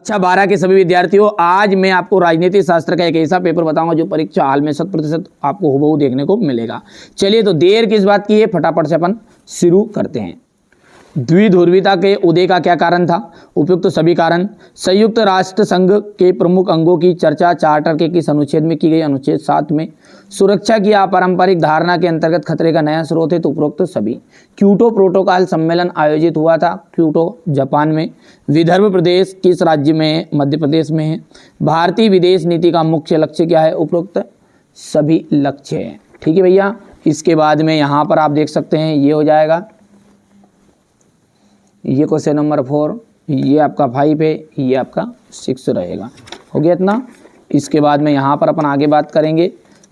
अच्छा 12 के सभी विद्यार्थियों, आज मैं आपको राजनीति शास्त्र का एक ऐसा पेपर बताऊंगा जो परीक्षा हाल में 100% आपको हूबहू देखने को मिलेगा। चलिए तो देर किस बात की है, फटाफट से अपन शुरू करते हैं। द्विध्रुवीता के उदय का क्या कारण था? उपयुक्त सभी कारण। संयुक्त राष्ट्र संघ के प्रमुख अंगों की चर्चा चार्टर के किस अनुच्छेद में की गई? अनुच्छेद 7 में। सुरक्षा की अपारंपरिक धारणा के अंतर्गत खतरे का नया स्रोत है तो उपरोक्त सभी। क्योटो प्रोटोकॉल सम्मेलन आयोजित हुआ था क्योटो जापान में। विदर्भ प्रदेश किस राज्य में है? मध्य प्रदेश में है। भारतीय विदेश नीति का मुख्य लक्ष्य क्या है? उपरोक्त सभी लक्ष्य है। ठीक है भैया। इसके बाद में यहाँ पर आप देख सकते हैं ये हो जाएगा, ये क्वेश्चन नंबर 4, ये आपका 5 है, ये आपका 6 रहेगा। हो गया इतना। इसके बाद में यहाँ पर अपन आगे बात करेंगे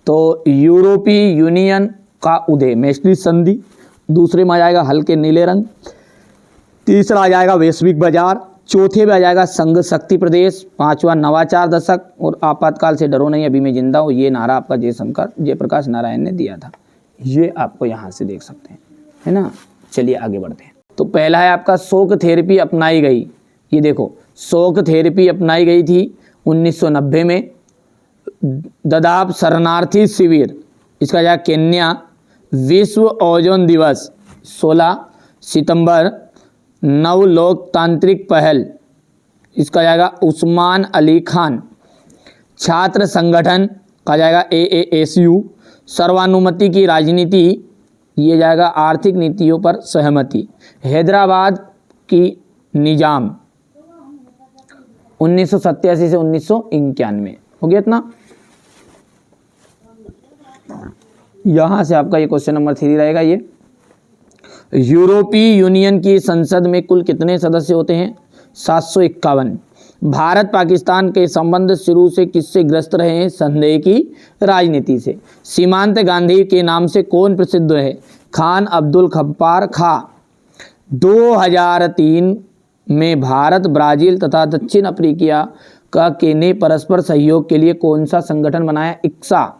तो यूरोपीय यूनियन का उदय, मैस्ट्रिच संधि। दूसरे में आ जाएगा हल्के नीले रंग। तीसरा आ जाएगा वैश्विक बाजार। चौथे में आ जाएगा संघ शक्ति प्रदेश। पांचवा नवाचार दशक और आपातकाल से डरो नहीं अभी मैं जिंदा हूँ, ये नारा आपका जयप्रकाश नारायण ने दिया था। ये आपको यहाँ से देख सकते हैं, है ना। चलिए आगे बढ़ते हैं। तो पहला है आपका शोक थेरेपी अपनाई गई। ये देखो शोक थेरेपी अपनाई गई थी 1990 में। ददाब शरणार्थी शिविर, इसका जाएगा केन्या। विश्व ओजोन दिवस 16 सितंबर। नव लोकतांत्रिक पहल, इसका जाएगा उस्मान अली खान। छात्र संगठन का जाएगा AASU। सर्वानुमति की राजनीति, ये जाएगा आर्थिक नीतियों पर सहमति। हैदराबाद की निजाम 1987 से 1991। हो गया इतना। यहां से आपका ये क्वेश्चन नंबर 3 रहेगा। ये यूरोपीय यूनियन की संसद में कुल कितने सदस्य होते हैं? 751। भारत पाकिस्तान के संबंध शुरू से किससे ग्रस्त रहे हैं? संदेह की राजनीति से। सीमांत गांधी के नाम से कौन प्रसिद्ध है? खान अब्दुल गफ्फार खां। 2003 में भारत, ब्राजील तथा दक्षिण अफ्रीका ने परस्पर सहयोग के लिए कौन सा संगठन बनाया? इक्सा।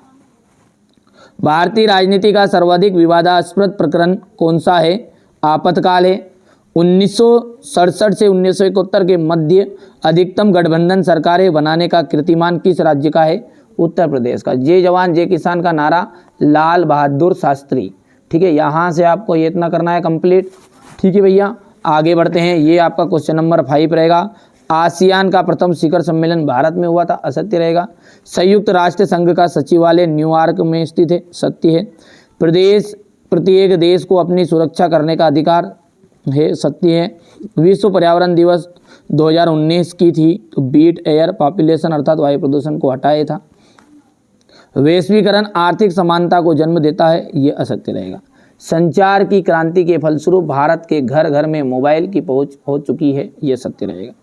भारतीय राजनीति का सर्वाधिक विवादास्पद प्रकरण कौन सा है? आपातकाल है। 1967 से 1971 के मध्य अधिकतम गठबंधन सरकारें बनाने का कीर्तिमान किस राज्य का है? उत्तर प्रदेश का। जय जवान जय किसान का नारा लाल बहादुर शास्त्री। ठीक है, यहाँ से आपको ये इतना करना है कंप्लीट। ठीक है भैया, आगे बढ़ते हैं। ये आपका क्वेश्चन नंबर 5 रहेगा। आसियान का प्रथम शिखर सम्मेलन भारत में हुआ था, असत्य रहेगा। संयुक्त राष्ट्र संघ का सचिवालय न्यूयॉर्क में स्थित है, सत्य है। प्रत्येक देश को अपनी सुरक्षा करने का अधिकार है, सत्य है। विश्व पर्यावरण दिवस 2019 की थी तो बीट एयर पॉपुलेशन अर्थात वायु प्रदूषण को हटाया था। वैश्वीकरण आर्थिक समानता को जन्म देता है, ये असत्य रहेगा। संचार की क्रांति के फलस्वरूप भारत के घर घर में मोबाइल की पहुंच हो चुकी है, ये सत्य रहेगा।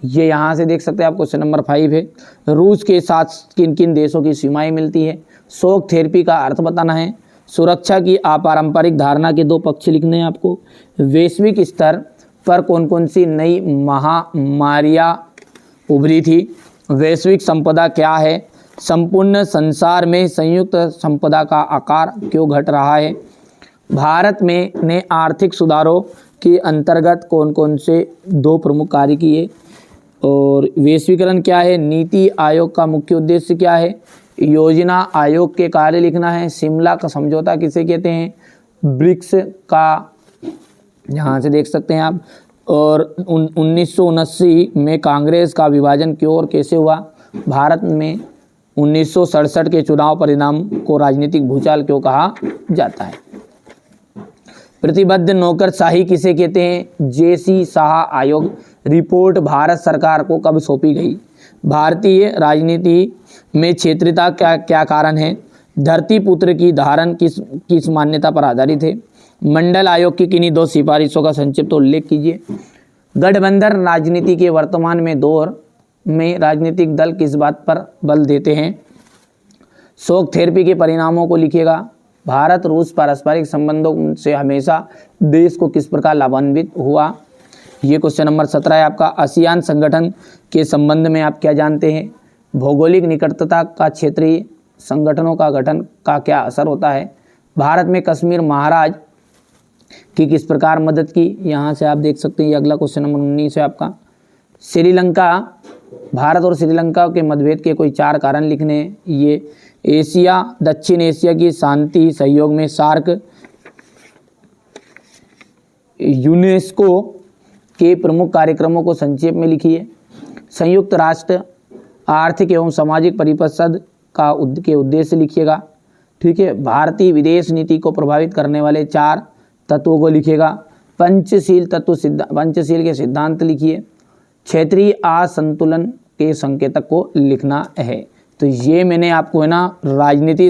ये यहाँ से देख सकते हैं आप, क्वेश्चन नंबर 5 है। रूस के साथ किन किन देशों की सीमाएं मिलती है? शोक थेरेपी का अर्थ बताना है। सुरक्षा की अपारंपरिक धारणा के 2 पक्ष लिखने हैं आपको। वैश्विक स्तर पर कौन कौन सी नई महामारियां उभरी थी? वैश्विक संपदा क्या है? संपूर्ण संसार में संयुक्त संपदा का आकार क्यों घट रहा है? भारत में ने आर्थिक सुधारों के अंतर्गत कौन कौन से 2 प्रमुख कार्य किए? और वैश्वीकरण क्या है? नीति आयोग का मुख्य उद्देश्य क्या है? योजना आयोग के कार्य लिखना है। शिमला का समझौता किसे कहते हैं? ब्रिक्स का, यहाँ से देख सकते हैं आप। और 1979 में कांग्रेस का विभाजन क्यों और कैसे हुआ? भारत में 1967 के चुनाव परिणाम को राजनीतिक भूचाल क्यों कहा जाता है? प्रतिबद्ध नौकरशाही किसे कहते हैं? JC शाह आयोग। रिपोर्ट भारत सरकार को कब सौंपी गई? भारतीय राजनीति में क्षेत्रीयता क्या कारण है? धरती पुत्र की धारण किस मान्यता पर आधारित है? मंडल आयोग की किन्हीं 2 सिफारिशों का संक्षिप्त उल्लेख कीजिए। गठबंधन राजनीति के वर्तमान में दौर में राजनीतिक दल किस बात पर बल देते हैं? शोक थेरेपी के परिणामों को लिखिएगा। भारत रूस पारस्परिक संबंधों से हमेशा देश को किस प्रकार लाभान्वित हुआ? ये क्वेश्चन नंबर 17 है आपका। आसियान संगठन के संबंध में आप क्या जानते हैं? भौगोलिक निकटता का क्षेत्रीय संगठनों का गठन का क्या असर होता है? भारत में कश्मीर महाराज की किस प्रकार मदद की? यहाँ से आप देख सकते हैं, ये अगला क्वेश्चन नंबर 19 है आपका। श्रीलंका भारत और श्रीलंका के मतभेद के कोई 4 कारण लिखने हैं। ये एशिया दक्षिण एशिया की शांति सहयोग में सार्क, यूनेस्को के प्रमुख कार्यक्रमों को संक्षेप में लिखिए, संयुक्त राष्ट्र आर्थिक एवं सामाजिक परिषद के उद्देश्य लिखिएगा, ठीक है। भारतीय विदेश नीति को प्रभावित करने वाले 4 तत्वों को लिखिएगा, पंचशील के सिद्धांत लिखिए, क्षेत्रीय असंतुलन के संकेतक को लिखना है। तो ये मैंने आपको है ना राजनीति